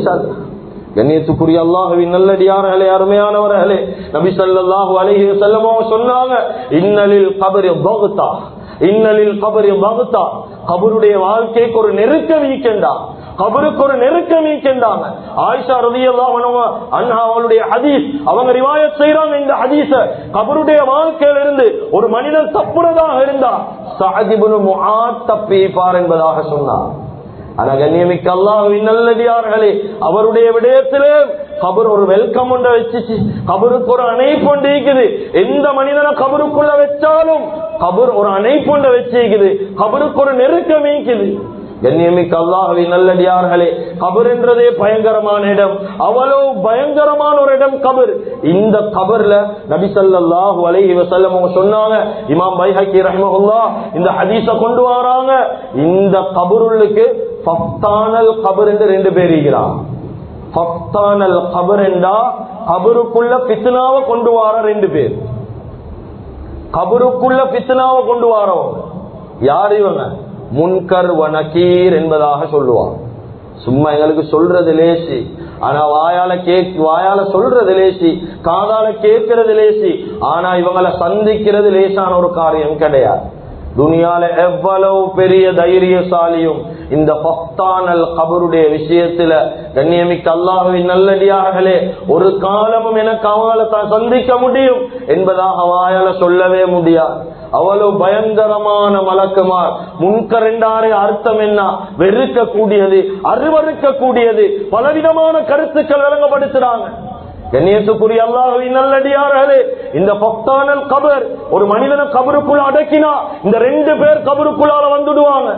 Speaker 1: கண்ணியத்துக்குரிய அல்லாஹ்வின் நல்லடியார்களே, அருமையானவர்களே, நபி ஸல்லல்லாஹு அலைஹி வஸல்லம் சொன்னாங்க, இன்னலில் கபரி பக்தா, இன்னலில் கபரி பக்தா, கபருடைய வாழ்க்கைக்கு ஒரு நெருக்கம் இருக்கின்றா, கபருக்கு ஒரு நெருக்கம் இருக்கின்றாங்க. ஆயிஷா ரலியல்லாஹு அன்ஹா அவங்களுடைய ஹதீஸ் அவங்க ரிவாயத் செய்றாங்க. இந்த ஹதீஸ கபருடைய வாழ்க்கையில இருந்து ஒரு மனிதன் தப்புறதாக இருந்தா சஅத் இப்னு முஆத் தப்பிப்பார் என்பதாக சொன்னார். ஆனா கண்ணியமிக்க அல்லாஹ்வின் நல்லடியார்களே, அவருடைய விடயத்திலே கபர் ஒரு வெல்கம் ஒன்றை வச்சுச்சு, கபருக்கு ஒரு அணைப்பு ஒன்று இருக்குது. எந்த மனிதனை கபருக்குள்ள வச்சாலும் கபர் ஒரு அணைப்பு ஒன்றை வச்சிருக்குது, கபருக்கு ஒரு நெருக்கம் இருக்குது. கண்ணியமிக்க அல்லாஹ்வின் நல்லடியார்களே, கபர் என்றதே பயங்கரமான இடம், அவ்வளவு பயங்கரமான ஒரு இடம் கபர். இந்த கபர்ல நபி ஸல்லல்லாஹு அலைஹி வஸல்லம் சொன்னாங்க, இமாம் பைஹக்கி ரஹ்மஹுல்லாஹ் இந்த ஹதீஸ கொண்டு வராங்க, இந்த கபருளுக்கு ஃபஃதானல் கபர் என்று ரெண்டு பேர் இருக்கிறாங்க. ஃபஃதானல் கபர் என்றா கபருக்குள்ள ஃபித்னாவை கொண்டு வர ரெண்டு பேர். கபருக்குள்ள ஃபித்னாவை கொண்டு வரவங்க யார்? இவங்க முன்கர் வ நகீர் என்பதாக சொல்லுவாங்க. சும்மா எங்களுக்கு சொல்றது லேசி, ஆனா வாயால சொல்றது லேசி, காதால கேட்கறது லேசி. ஆனா இவங்களை சந்திக்கிறது லேசான ஒரு காரியம் கிடையாது. துனியால எவ்வளவு பெரிய தைரியசாலியும் இந்த ஃபஃதானல் கபருடைய விஷயத்துல கண்ணியமிக்க அல்லாஹ்வின் நல்லடியார்களே, ஒரு காலமும் எனக்கு அவங்களை தான் சந்திக்க முடியும் என்பதாக வாயால சொல்லவே முடியாது. அவ்வளவு பயங்கரமான மலக்குமார். முன்கர் என்றாரே அர்த்தம் என்ன? வெறுக்க கூடியது, அருவறுக்க கூடியது, பலவிதமான கருத்துக்கள் விளங்கப்படுத்துறாங்க. கண்ணியத்துக்குரிய அல்லாஹ்வின் நல்லடியார்களே, இந்த ஃபஃதானல் கபர் ஒரு மனிதனை கபருக்குள்ள அடக்கினா இந்த ரெண்டு பேர் கபருக்குள்ளால வந்துடுவாங்க.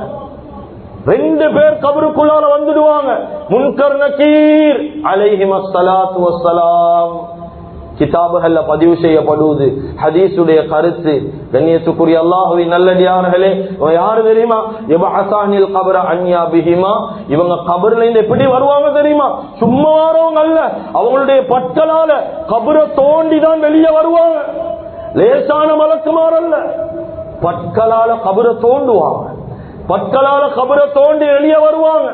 Speaker 1: ரெண்டு பேர் கபருக்குள்ளால வந்துடுவாங்க. முன்கர் நகீர் அலைஹிமஸ் ஸலாத்து வஸ்ஸலாம் கிதாபுகள்ல பதிவு செய்யப்படுவது ஹதீஸுடைய கருத்து. கண்ணியத்துக்குரிய அல்லாஹ்வின் நல்லடியார்களே, யாரு தெரியுமா? யபஅஸானில் கபர அன்யா பிஹிமா, இவங்க கபர்ல இருந்து எப்படி வருவாங்க தெரியுமா? சும்மா வரவங்க அல்ல, அவங்களுடைய பற்களால கபரை தோண்டி தான் வெளியே வருவாங்க. லேசான மலக்குமார் அல்ல, பற்களால கபரை தோண்டுவாங்க, பற்களால கபரை தோண்டி வெளியே வருவாங்க.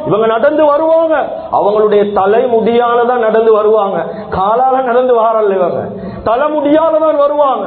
Speaker 1: இவங்க நடந்து வருவாங்க, அவங்களுடைய தலை முடியாலதான் நடந்து வருவாங்க, காலால நடந்து வாரல்ல, இவங்க தலை முடியாலதான் வருவாங்க.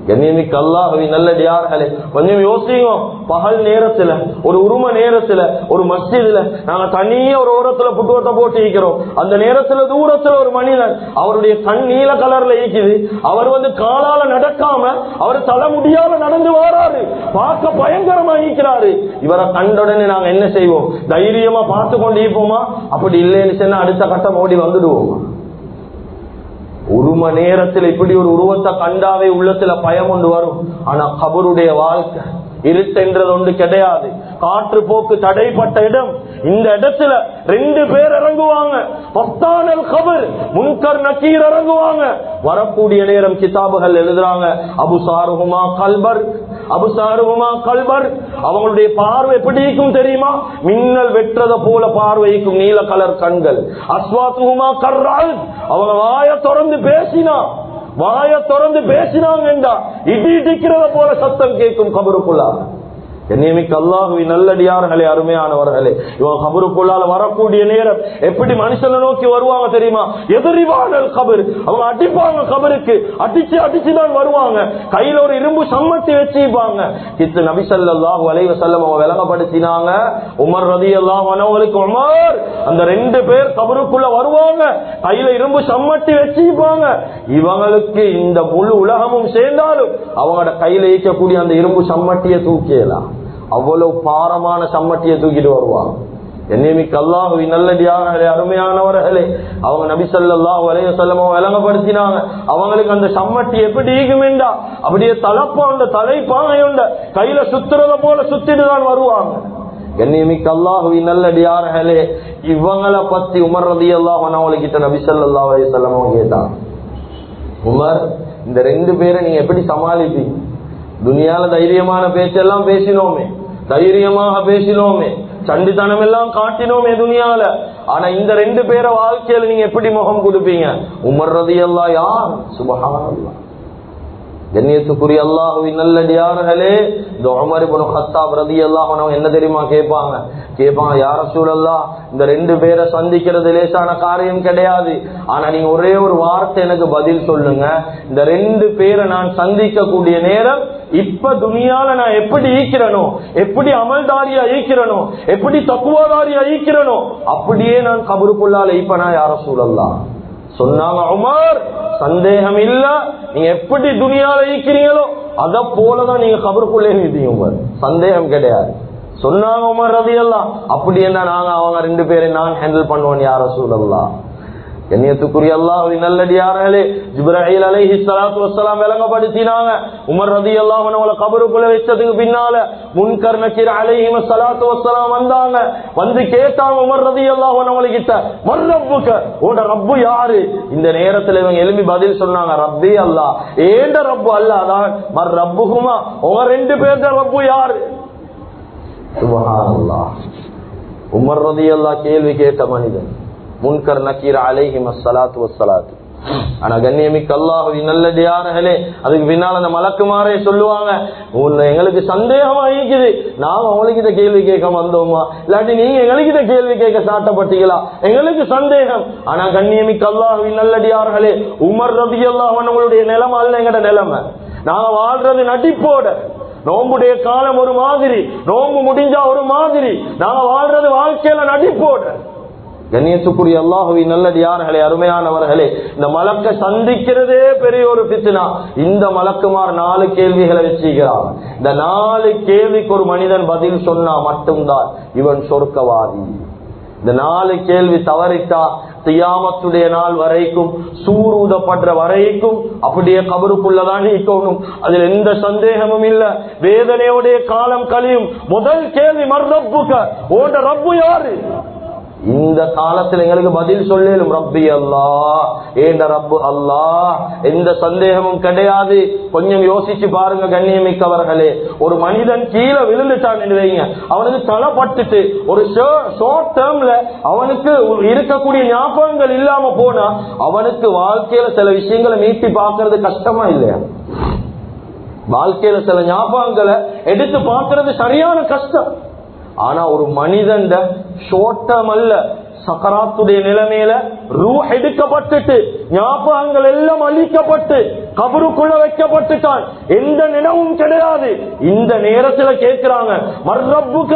Speaker 1: கண்ணியமிக்க அல்லாஹ்வின் நல்லடியார்களே, கொஞ்சம் யோசிங்க. பகல் நேரத்துல, ஒரு உரும நேரத்துல, ஒரு மஸ்ஜிதுல நாங்க தனியா ஒரு ஓரத்துல புட்டுவத்தை போட்டு இருக்கிறோம். அந்த நேரத்துல தூரத்துல ஒரு மனிதன், அவருடைய கண் நீல கலர்ல இருக்குது. அவர் காலால நடக்காம அவர் தலைமுடியால நடந்து வராரு, பார்க்க பயங்கரமா இருக்கிறாரு. இவரை கண்டவுடனே நாங்க என்ன செய்வோம்? தைரியமா பார்த்து கொண்டு இருப்போமா? அப்படி இல்லைன்னு சொன்னா அடுத்த கட்டம் ஓடி வந்துடுவோமா? ஒரு மணி நேரத்தில் இப்படி ஒரு உருவத்தை கண்டாவே உள்ளத்துல பயம் கொண்டு வரும். ஆனா கபருடைய வாழ்க்கை இருட்டென்றது ஒன்று கிடையாது. காற்று போக்கு தடைப்பட்ட இடம். இந்த இடத்துல 2 பேர் இறங்குவாங்க. பஸ்தானல் கபர், முன்கர் நக்கீர் இறங்குவாங்க. வரக்கூடிய நேரம் கிதாபுகள் எழுதுறாங்க, அபுசாருஹுமா கல்பர், அபுசாருஹுமா கல்பர். அவங்களுடைய பார்வை எப்படி இருக்கும் தெரியுமா? மின்னல் வெற்றத போல பார்வைக்கும், நீல கலர் கண்கள். அஸ்வாத்துஹுமா கர்ரால், அவங்க வாயை திறந்து பேசினா, வாயை திறந்து பேசினாங்கண்டா இடி இடிக்கிறத போல சத்தம் கேட்கும் கபருக்குள்ளா. கண்ணியமிக்க அல்லாஹ்வின் நல்லடியார்களே, அருமையானவர்களே, இவங்க கபருக்குள்ளால வரக்கூடிய நேரம் எப்படி மனுஷனை நோக்கி வருவாங்க தெரியுமா? எதிரிவானல் கபர். அவங்க அடிப்பாங்க, கபருக்கு அடிச்சு அடிச்சுதான் வருவாங்க. கையில ஒரு இரும்பு சம்மட்டி வச்சுப்பாங்க. கித்து நபி ஸல்லல்லாஹு அலைஹி வஸல்லம் அவங்க விளங்கப்படுத்தினாங்க. உமர் ரலியல்லாஹு அன்ஹுவுக்கு, உமர், அந்த 2 பேர் கபருக்குள்ள வருவாங்க, கையில இரும்பு சம்மட்டி வச்சுப்பாங்க. இவங்களுக்கு இந்த முழு உலகமும் சேர்ந்தாலும் அவங்களோட கையில ஈக்கக்கூடிய அந்த இரும்பு சம்மட்டியை தூக்கியலாம். அவ்வளவு பாரமான சம்மட்டியை தூக்கிட்டு வருவாங்க. என்னைமிக்க அல்லாஹ்வின் நல்லடியார்களே, அருமையானவர்களே, அவங்க நபி ஸல்லல்லாஹு அலைஹி வஸல்லம் விளங்கப்படுத்தினாங்க. அவங்களுக்கு அந்த சம்மட்டி எப்படி ஈகுமெண்டா அப்படியே தலப்பாண்ட தலைப்பாகையுண்ட கையில சுத்துறத போல சுத்திட்டு தான் வருவாங்க. என்னைமிக்க அல்லாஹ்வின் நல்லடியார்களே, இவங்களை பத்தி உமர் ரலியல்லாஹு அன்ஹு கிட்ட நபி ஸல்லல்லாஹு அலைஹி வஸல்லம் கேட்டாங்க, உமர், இந்த 2 பேரை நீங்க எப்படி சமாளிப்பீங்க? துனியால தைரியமான பேச்செல்லாம் பேசினோமே, தைரியமாக பேசினோமே, சண்டித்தனம் எல்லாம் காட்டினோமே துனியால. ஆனா இந்த 2 பேரை வாழ்க்கையில நீங்க எப்படி முகம் கொடுப்பீங்க? உமர் ரலியல்லாஹு யார்? சுப்ஹானல்லாஹ். கண்ணியத்துக்குரிய அல்லாஹ்வின் நல்லடியார்களே, இந்த உமர் இப்னு கத்தாப் ரலியல்லாஹு அன்ஹு என்ன தெரியுமா கேட்பாங்க? யா ரசூலல்லாஹ், இந்த 2 பேரை சந்திக்கிறது லேசான காரியம் கிடையாது. ஆனா நீங்க ஒரே ஒரு வார்த்தை எனக்கு பதில் சொல்லுங்க. இந்த 2 பேரை நான் சந்திக்கக்கூடிய நேரம் இப்ப துனியால நான் எப்படி ஈக்கிறனோ, எப்படி அமல்தாரியா ஈக்கிறனோ, எப்படி தக்குவாதாரியா ஈக்கிறனோ, அப்படியே நான் கபருக்குள்ளால ஈப்பனா யா ரசூலல்லாஹ். சொன்னாங்க, உமர், சந்தேகம் இல்ல, நீங்க எப்படி துனியால ஈக்கிறீங்களோ அத போலதான் நீங்க கபருக்குள்ளே நீங்க, உமர், சந்தேகம் கிடையாது. சொன்னாங்க உமர் ரலியல்லாஹு. அப்படி என்ன நாங்க அவங்க 2 பேரை நான் ஹேண்டில் பண்ணுவோம் யா ரசூலல்லாஹ். கண்ணியத்துக்குரிய அல்லாஹ்வின் நல்லடியார்களே, ஜிப்ராயில் அலைஹிஸ்ஸலாத்து வஸ்ஸலாம் விளங்கப்படுத்தினாங்க. உமர் ரலியல்லாஹு அன்ஹு கபருக்குள்ள வச்சதுக்கு பின்னால முன்கர் நக்கீர் அலைஹிஸ்ஸலாத்து வஸ்ஸலாம் வந்தாங்க. வந்து கேட்டாங்க உமர் ரலியல்லாஹு அன்ஹு கிட்ட, மர் ரப்புக, உங்க ரப்பு யாரு? இந்த நேரத்துல இவங்க எழுப்பி பதில் சொன்னாங்க, ரப்பி அல்லாஹ், ஏண்ட ரப்பு அல்லாஹ் தான். மர் ரப்புஹுமா, உங்க 2 பேர்ட ரப்பு யாரு? சுப்ஹானல்லாஹ். உமர் ரலியல்லாஹு கேள்வி கேட்ட மனிதன் முன்கர் நக்கீர் அலைஹிஸ்ஸலாத்து வஸ்ஸலாத்து. ஆனா கண்ணியமிக்க அல்லாஹ்வின் நல்லடியார்களே, அதுக்கு பின்னால அந்த மலக்குமாரே சொல்லுவாங்க, எங்களுக்கு சந்தேகமா இருக்குது, நாங்க உங்களுக்கு இத கேள்வி கேட்க வந்தோமா, இல்லாட்டி நீங்க எங்களுக்கு இத கேள்வி கேட்க சாட்டப்பட்டீங்களா? எங்களுக்கு சந்தேகம். ஆனா கண்ணியமிக்க அல்லாஹ்வின் நல்லடியார்களே, உமர் ரலியல்லாஹு அன்ஹுவுடைய நிலைமை அல்ல எங்கட நிலைமை. நாங்க வாழ்றது நடிப்போட. நோம்புடைய காலம் ஒரு மாதிரி, நோம்பு முடிஞ்சா ஒரு மாதிரி, நாங்க வாழ்றது வாழ்க்கையில நடிப்போட. கண்ணியத்துக்குரிய அல்லாஹ்வின் நல்லடியார்களே, அருமையானவர்களே, இந்த மலக்க சந்திக்கிறதே பெரிய ஒரு ஃபித்னா. இந்த மலக்குமார் 4 கேள்விகளை வச்சுக்கிறார். இந்த 4 கேள்விக்கு ஒரு மனிதன் பதில் சொன்னா மட்டும்தான் இவன் சொர்க்கவாதி. இந்த 4 கேள்வி தவறிட்டா கியாமத்துடைய நாள் வரைக்கும், சூரூதப்படுற வரைக்கும் அப்படியே கபருக்குள்ளதான் இருக்கணும். அதில் எந்த சந்தேகமும் இல்ல. வேதனையுடைய காலம் கழியும். முதல் கேள்வி, மர் ரப்புக, உங்க ரப்பு யாரு? இந்த காலத்தில் எங்களுக்கு பதில் சொல்லும், ரப்பி அல்லாஹ், ஏண்ட ரப்பு அல்லாஹ், எந்த சந்தேகமும் கிடையாது. கொஞ்சம் யோசிச்சு பாருங்க கண்ணியமிக்கவர்களே, ஒரு மனிதன் கீழே விழுந்துட்டான் வைங்க, அவனுக்கு தலைப்பட்டுட்டு ஒரு ஷார்ட் டேர்ம்ல அவனுக்கு இருக்கக்கூடிய ஞாபகங்கள் இல்லாம போனா அவனுக்கு வாழ்க்கையில சில விஷயங்களை மீட்டி பார்க்கறது கஷ்டமா இல்லையா? வாழ்க்கையில சில ஞாபகங்களை எடுத்து பார்க்கறது சரியான கஷ்டம். ஆனா ஒரு மனிதன் ஷோட்டம் அல்ல, சக்கராத்துடைய நிலைமையில ரூஹ் எடுக்கப்பட்டுட்டு ஞாபகங்கள் எல்லாம் அழிக்கப்பட்டு
Speaker 2: கபருக்குள்ள வைக்கப்பட்டுட்டான், எந்த நினைவும் கிடையாது. இந்த நேரத்துல கேட்கிறாங்க, மர்ரப்புக,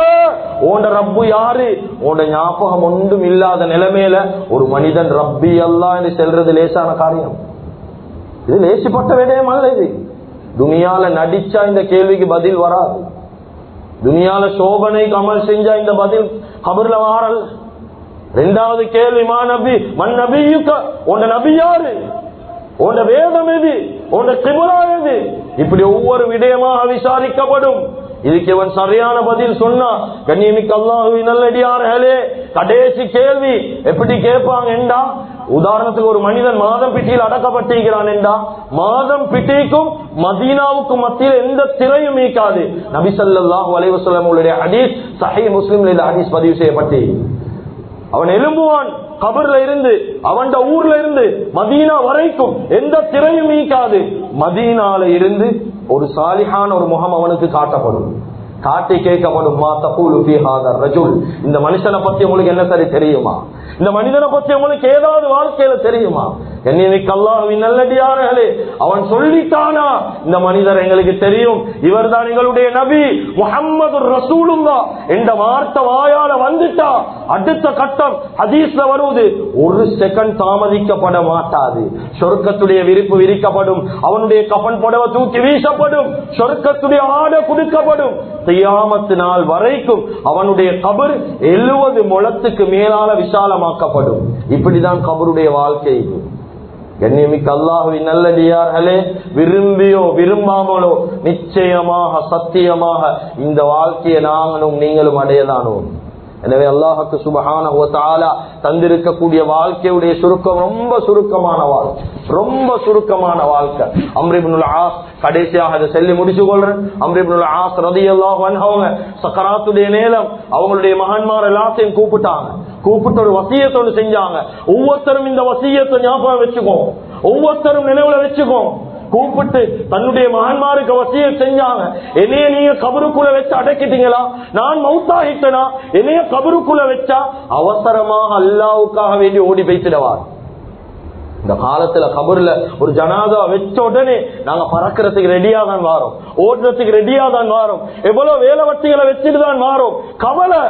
Speaker 2: உன்ட ரப்பு யாரு? உன்ட ஞாபகம் ஒன்றும் இல்லாத நிலைமையில ஒரு மனிதன் ரப்பி அல்லாஹ் என்று செல்றது லேசான காரியம்? இது லேசிப்பட்ட விடயம் அல்ல. இது துனியால நடிச்சா இந்த கேள்விக்கு பதில் வராது. துனியால சோபனை அமல் செஞ்சா இந்த பதில் கபர்ல வாரல். இரண்டாவது கேள்வி, மா நபி மன் நபியுக்க, உன்ட நபி யாரு? உன்ட வேதம் எது? உன்ட கிப்லா எது? இப்படி ஒவ்வொரு விடயமாக விசாரிக்கப்படும். இதுக்கு இவன் சரியான பதில் சொன்னா, கண்ணியமிக்க அல்லாஹ்வின் நல்லடியார்களே, கடைசி கேள்வி எப்படி கேட்பாங்க என்றா, உதாரணத்துக்கு ஒரு மனிதன் மாதம் பிட்டியில் அடக்கப்பட்டிருக்கிறான் என்றா, மாதம் பிட்டிக்கும் மதீனாவுக்கும் மத்தியில் எந்த திரையும் நீக்காது. நபி ஸல்லல்லாஹு அலைஹி வஸல்லம் உடைய ஹதீஸ் சஹீஹ் முஸ்லிம்ல இந்த ஹதீஸ் பதிவு செய்யப்பட்டு, அவன் எழும்புவான் கபர்ல இருந்து, அவன் ஊர்ல இருந்து மதீனா வரைக்கும் எந்த திரையும் நீக்காது. மதீனால இருந்து ஒரு சாலிஹான ஒரு முகம் அவனுக்கு காட்டப்படும். காட்டி கேட்கப்படும், மா தகூலு ஃபீ ஹாதர் ரஜுல், இந்த மனுஷனை பத்தி உங்களுக்கு என்ன சரி தெரியுமா? இந்த மனிதனை பத்தி உங்களுக்கு ஏதாவது வாழ்க்கையில தெரியுமா? கண்ணியமிக்க அல்லாஹ்வின் நல்லடியார்களே, அவன் சொல்லிட்டானா, இந்த மனிதர் எங்களுக்கு தெரியும், இவர் தான் எங்களுடைய நபி முஹம்மது ரசூலுல்லாஹ் என்ற வார்த்தை வாயால வந்துட்டா, அடுத்த கட்டம் ஹதீஸ்ல வருவது, ஒரு செகண்ட் தாமதிக்கப்பட மாட்டாது. சொர்க்கத்துடைய விரிப்பு விரிக்கப்படும், அவனுடைய கஃன் புடவை தூக்கி வீசப்படும், சொர்க்கத்துடைய ஆடை கொடுக்கப்படும். கியாமத் நாள் வரைக்கும் அவனுடைய கபர் 70 முழத்துக்கு மேலால விசாலமாக்கப்படும். இப்படிதான் கபருடைய வாழ்க்கை. கண்ணியமிக்க அல்லாஹ்வின் நல்லடியார்களே, விரும்பியோ விரும்பாமலோ நிச்சயமாக சத்தியமாக இந்த வாழ்க்கையை நாங்களும் நீங்களும் அடையதானோம். எனவே அல்லாஹ்வுக்கு சுப்ஹானஹு வ தஆலா தந்திருக்கக்கூடிய வாழ்க்கையுடைய சுருக்கம் ரொம்ப சுருக்கமான வாழ்க்கை, ரொம்ப சுருக்கமான வாழ்க்கை. அம்ர் இப்னுல் ஆஸ், கடைசியாக அதை சொல்லி முடிச்சு கொள்றேன். அம்ர் இப்னுல் ஆஸ் ரலியல்லாஹு அன்ஹு அவங்க சக்கராத்துடைய நேரம் அவங்களுடைய மகன்மார் எல்லாத்தையும் கூப்பிட்டு ஒரு வசியத்தோடு செஞ்சாங்க. ஒவ்வொருத்தரும் இந்த வசியத்தை ஞாபகம் வச்சுக்கோ, ஒவ்வொருத்தரும் நினைவுல வச்சுக்கோ. கூப்பிட்டு தன்னுடைய மகன்மாருக்கு வசியத் செஞ்சாங்க, என்னைய நீங்க கபருக்குள்ள வச்சு அடக்கிட்டீங்களா, நான் மௌத்தாகிட்டனா, என்னைய கபருக்குள்ள வச்சா அவசரமாக அல்லாஹ்வுக்காக வேண்டி ஓடி போய்த்திடுவார். இந்த காலத்துல கபர்ல ஒரு ஜனாதா வச்ச உடனே நாங்க பறக்கிறதுக்கு ரெடியா தான் வாரோம், ஓடுறதுக்கு ரெடியா தான் வாரோம், எவ்வளவு வேலை வட்டிகளை வச்சுட்டு தான் வாரோம். கவலை,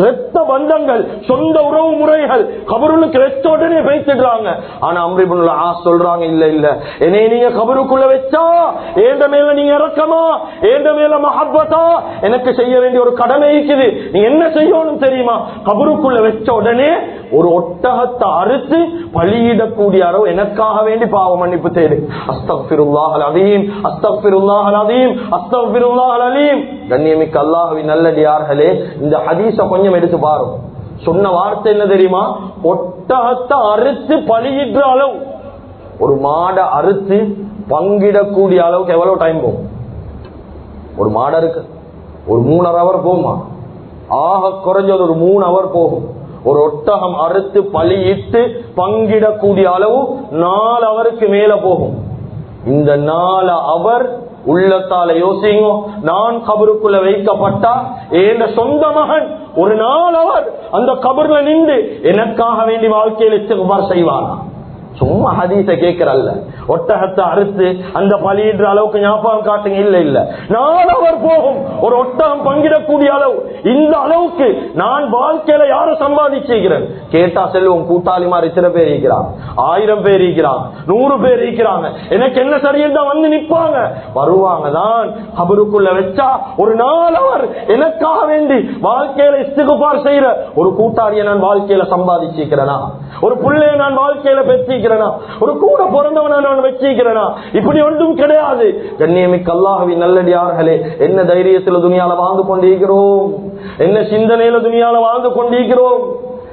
Speaker 2: ரத்த பந்தங்கள், சொந்த உறவு முறைகள் கபருளுக்கு வச்ச உடனே பேசிடுறாங்க. ஆனா அம்ர் இப்னுல் ஆஸ் சொல்றாங்க, இல்ல இல்ல, என்னை நீங்க கபருக்குள்ள வச்சா ஏண்ட மேல நீங்க இறக்கமா, ஏண்ட மேல மஹப்பத்தா, எனக்கு செய்ய வேண்டிய ஒரு கடமை இருக்குது. நீ என்ன செய்யணும் தெரியுமா? கபருக்குள்ள வச்ச உடனே ஒரு ஒட்டகத்தை அறுத்து பலியிடக்கூடிய அளவு எனக்காக வேண்டி பாவ மன்னிப்பு தேடு. அஸ்தக்ஃபிருல்லாஹல் அலீம், அஸ்தக்ஃபிருல்லாஹல் அலீம், அஸ்தக்ஃபிருல்லாஹல் அலீம். கண்ணியமிக்க அல்லாஹ்வின் நல்லடியார்களே, இந்த ஹதீஸை கொஞ்சம் எடுத்து பாருங்க. சொன்ன வார்த்தை என்ன தெரியுமா? ஒட்டகத்தை அறுத்து பலியிடுற அளவு, ஒரு மாடை அறுத்து பங்கிடக்கூடிய அளவுக்கு எவ்வளவு டைம் போகும்? ஒரு மாடை இருக்கு, ஒரு 3.5 hour போகுமா? ஆக குறைஞ்சது ஒரு 3 hour போகும். ஒரு ஒட்டகம் அறுத்து பலியிட்டு பங்கிடக்கூடிய அளவு 4 hours மேல போகும். இந்த 4 hour உள்ளத்தால யோசிங்க, நான் கபருக்குள்ள வைக்கப்பட்டா என் சொந்த மகன் ஒரு 4 hour அந்த கபர்ல நின்று எனக்காக வேண்டி வாழ்க்கையில் இஸ்திக்பார் செய்வானா? சும்மா ஹதீஸை கேட்கிறல்ல, ஒட்டகத்தை அறுத்து அந்த பலியிடுற அளவுக்கு ஞாபகம் காட்டுங்க. இல்ல இல்ல, 4 hour போகும் ஒரு ஒட்டகம் பங்கிடக்கூடிய அளவு. இந்த அளவுக்கு நான் வாழ்க்கையில யார சம்பாதிச்சிருக்கிறேன் கேட்டா செல்வம் கூட்டாளிமார் இத்தனை பேர் இருக்கிறாங்க, 1000 பேர் இருக்கிறாங்க, 100 பேர் இருக்கிறாங்க. எனக்கு என்ன சரியென்றா வந்து நிற்பாங்க, வருவாங்க தான். கபருக்குள்ள வச்சா ஒரு 4 hour எனக்காக வேண்டி வாழ்க்கையில இஸ்திக்பார் செய்யற ஒரு கூட்டாளியை நான் வாழ்க்கையில சம்பாதிச்சிருக்கிறேனா? ஒரு பிள்ளையை நான் வாழ்க்கையில பெற்றிருக்கிறேனா? ஒரு கூட பிறந்தவனை நான் வச்சிருக்கிறேனா? இப்படி ஒன்றும் கிடையாது. கண்ணியமிக்க அல்லாஹ்வின் நல்லடியார்களே, என்ன தைரியத்தில் துனியால வாழ்ந்து கொண்டிருக்கிறோம், என்ன சிந்தனையில துனியால வாழ்ந்து கொண்டிருக்கிறோம்.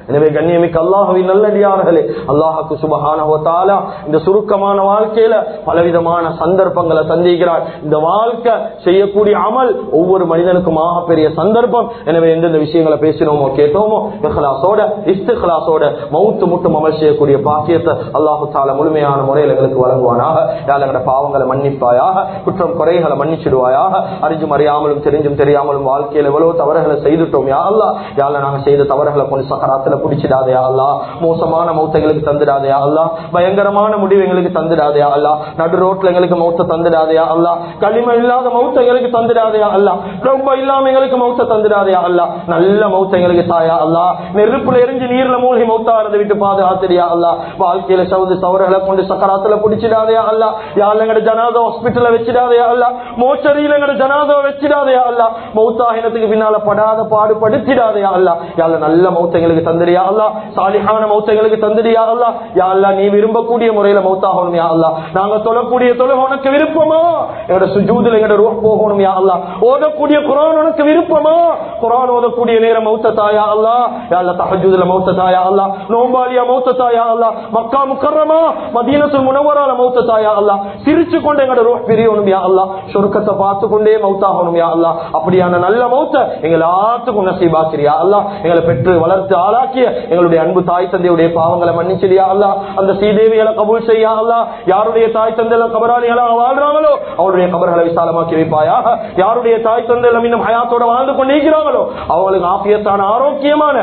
Speaker 2: எனவே கண்ணியமிக்க அல்லாஹ்வின் நல்லடியார்களே, அல்லாஹ்வுக்கு சுப்ஹானஹு வ தஆலா இந்த சுருக்கமான வாழ்க்கையில பலவிதமான சந்தர்ப்பங்களை தந்திக்கிறார். இந்த வாழ்க்கை செய்யக்கூடிய அமல் ஒவ்வொரு மனிதனுக்கும் பெரிய சந்தர்ப்பம். எனவே எந்தெந்த விஷயங்களை பேசினோமோ கேட்டோமோ இஹ்லாஸோட இஸ்திக்லாஸோட மௌத்து முட்டும் அமல் செய்யக்கூடிய பாக்கியத்தை அல்லாஹ் தஆலா முழுமையான முறையில் எங்களுக்கு வழங்குவானாக. யா அல்லாஹ், எங்களுடைய பாவங்களை மன்னிப்பாயாக, குற்றம் குறைகளை மன்னிச்சிடுவாயாக. அறிஞ்சும் அறியாமலும் தெரிஞ்சும் தெரியாமலும் வாழ்க்கையில எவ்வளவு தவறுகளை செய்துட்டோம் யா அல்லாஹ். யா அல்லாஹ், நாங்கள் செய்த தவறுகளை கொண்டு சக்கராத்துல சக்கராத்துல புடிச்சிடாதே அல்லா, மோசமான மௌத்த எங்களுக்கு தந்துடாதே அல்லா, பயங்கரமான முடிவு எங்களுக்கு தந்துடாதே அல்லா, நடு ரோட்ல எங்களுக்கு மௌத்த தந்துடாதே அல்லா, களிம இல்லாத மௌத்த எங்களுக்கு தந்துடாதே அல்லா, ரொம்ப இல்லாம எங்களுக்கு மௌத்த தந்துடாதே அல்லா, நல்ல மௌத்த எங்களுக்கு தாயா அல்லா, நெருப்புல எரிஞ்சு நீர்ல மூழ்கி மௌத்தாரதை விட்டு பாதுகாத்திரியா அல்லா, வாழ்க்கையில சவுது சவர்களை கொண்டு சக்கராத்துல புடிச்சிடாதே அல்லா, யாழ் எங்கட ஜனாதா ஹாஸ்பிட்டல்ல வச்சிடாதே அல்லா, மோச்சரியில எங்கட ஜனாதா வச்சிடாதே அல்லா, மௌத்தாகினத்துக்கு பின்னால படாத பாடுபடுத்திடாதே அல்லா, யாழ் நல்ல மௌத்த எங்களுக்கு தந்துடியா அல்லா, சாலிஹான மௌத்த எங்களுக்கு தந்துடியா அல்லா, யா அல்லா நீ விரும்பக்கூடிய முறையில மௌத்தாகணும் யா அல்லா, நாங்க தொழக்கூடிய தொழுகை உனக்கு விருப்பமா, எங்கட சுஜூதுல எங்கட ரூஹ் போகணும் யா அல்லா, ஓதக்கூடிய குர்ஆன் உனக்கு விருப்பமா, குர்ஆன் ஓதக்கூடிய நேரம் மௌத்த தாயா அல்லா, யா அல்லா தஹஜ்ஜுதுல மௌத்த தாயா அல்லா, நோம்பாலியா மௌத்த தாயா அல்லா, மக்கா முக்கர்ரமா மதீனத்துல் முனவ்வரால மௌத்த தாயா அல்லா, சிரிச்சு கொண்டு எங்கட ரூஹ் பிரியணும் யா அல்லா, சொர்க்கத்தை பார்த்து கொண்டே மௌத்தாகணும் யா அல்லா, அப்படியான நல்ல மௌத்த எங்க எல்லாத்துக்கும் நசீபாக்கிறியா அல்லா, எங்களை பெற்று வளர்த்து ஆளாக்கிய எங்களுடைய அன்பு தாய் தந்தையுடைய பாவங்களை மன்னிச்சிடியா அல்லா, அந்த ஸ்ரீதேவிகளை கபூல் செய்யா அல்லா, யாருடைய தாய் தந்தையில கபராளிகளாக வாழ்றாங்களோ அவருடைய கபர்களை விசாலமாக்கி வைப்பாயாக, யாருடைய தாய் தந்தையில இன்னும் ஹயாத்தோட வாழ்ந்து கொண்டிருக்கிறாங்களோ அவங்களுக்கு ஆபியத்தான ஆரோக்கியமான